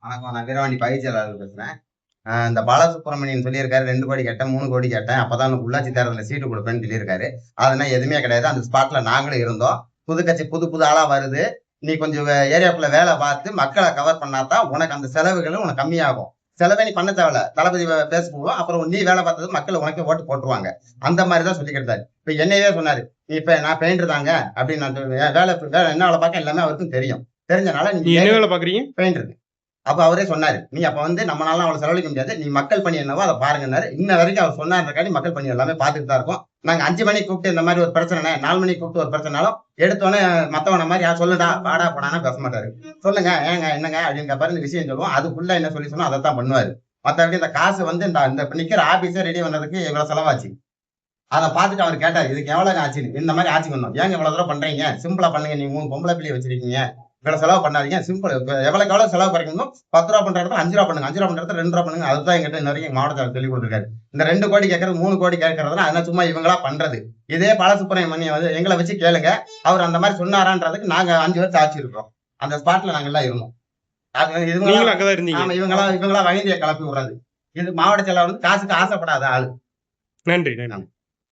வணக்கம். நான் வீரவாண்டி பயிற்சியாளர் பேசுறேன். இந்த பாலசுப்ரமணியன் சொல்லியிருக்காரு 2 கோடி கேட்டேன், 3 கோடி கேட்டேன். அப்பதான் எனக்கு உள்ளாட்சி தேர்தலில் சீட்டு கொடுப்பேன்னு சொல்லியிருக்காரு. அதெல்லாம் எதுவுமே கிடையாது. அந்த ஸ்பாட்ல நாங்களும் இருந்தோம். புது கட்சி புது புது ஆளா வருது. நீ கொஞ்சம் ஏரியாக்குள்ள வேலை பார்த்து மக்களை கவர் பண்ணாதான் உனக்கு அந்த செலவுகளும் உனக்கு கம்மியாகும். செலவே நீ பண்ண தேவையில்ல. தளபதி பேச போவோம். அப்புறம் நீ வேலை பார்த்தது மக்கள் உனக்கு ஓட்டு போட்டுருவாங்க. அந்த மாதிரி தான் சொல்லிக்கிட்டாரு. இப்ப என்னையவே சொன்னாரு. நீ இப்ப நான் பெயிண்டர் தாங்க அப்படின்னு நான் வேலை என்ன வேலை பார்க்க எல்லாமே அவருக்கும் தெரியும். தெரிஞ்சனால நீங்க என்ன வேலை பாக்குறீங்க? பெயிண்டர். அப்ப அவரே சொன்னாரு, நீ அப்ப வந்து நம்மளால அவ்வளவு செலவழிக்க முடியாது. நீ மக்கள் பணி என்னவோ அதை பாருங்கன்னாரு. இன்ன வரைக்கும் அவர் சொன்னாருக்காண்டி மக்கள் பணி எல்லாமே பார்த்துட்டு தான் இருக்கோம். நாங்க 5 மணிக்கு கூப்பிட்டு இந்த மாதிரி ஒரு பிரச்சனை, 4 மணிக்கு கூப்பிட்டு ஒரு பிரச்சனைனாலும் எடுத்தோன்னே மத்தவன மாதிரி சொல்லுடா வாடா போடானா பேச மாட்டாரு. சொல்லுங்க ஏங்க என்னங்க அப்படின்னு கேட்பாரு. இந்த விஷயம் சொல்லுவோம். அதுக்குள்ள என்ன சொல்லி சொன்னோம் அதைத்தான் பண்ணுவாரு. மத்தபடி இந்த காசு வந்து இந்த நிக்கிற ஆபீஸே ரெடி பண்ணதுக்கு இவ்வளவு செலவாச்சு. அதை பார்த்துட்டு அவர் கேட்டாரு, இதுக்கு எவ்வளவு ஆச்சுன்னு. இந்த மாதிரி ஆட்சி பண்ணோம். ஏங்க இவ்வளவு தூரம் பண்றீங்க? சிம்பிளா பண்ணுங்க. நீங்க 3 பொம்பளை பிள்ளைய வச்சிருக்கீங்க. இவ்வளவு செலவு பண்ணாதீங்க. சிம்பிள். எவ்வளவுக்கு எவ்வளவு செலவு குறைக்கணும். 10 ரூபா பண்ற இடத்துல 5 ரூபா பண்ணுங்க. 5 ரூபா பண்ற இடத்துல 2 ரூபா பண்ணுங்க. அதுதான் எங்கிட்ட இன்ன வரைக்கும் மாவட்ட செயலர் சொல்லி கொடுத்துருக்காரு. இந்த 2 கோடி கேட்கறது 3 கோடி கேட்கறதுனா அதெல்லாம் சும்மா இவங்களா பண்றது. இதே பாலசுப்ரமணியம் வந்து எங்களை வச்சு கேளுங்க. அவர் அந்த மாதிரி சொன்னாரான்றதுக்கு நாங்க 5 வருஷம் ஆட்சி இருக்கிறோம். அந்த ஸ்பாட்ல நாங்க எல்லாம் இருந்தோம். இவங்களா வகைந்திய கிளப்பி விடுறது. இது மாவட்ட செயலர் வந்து காசுக்கு ஆசைப்படாத ஆளு. நன்றி.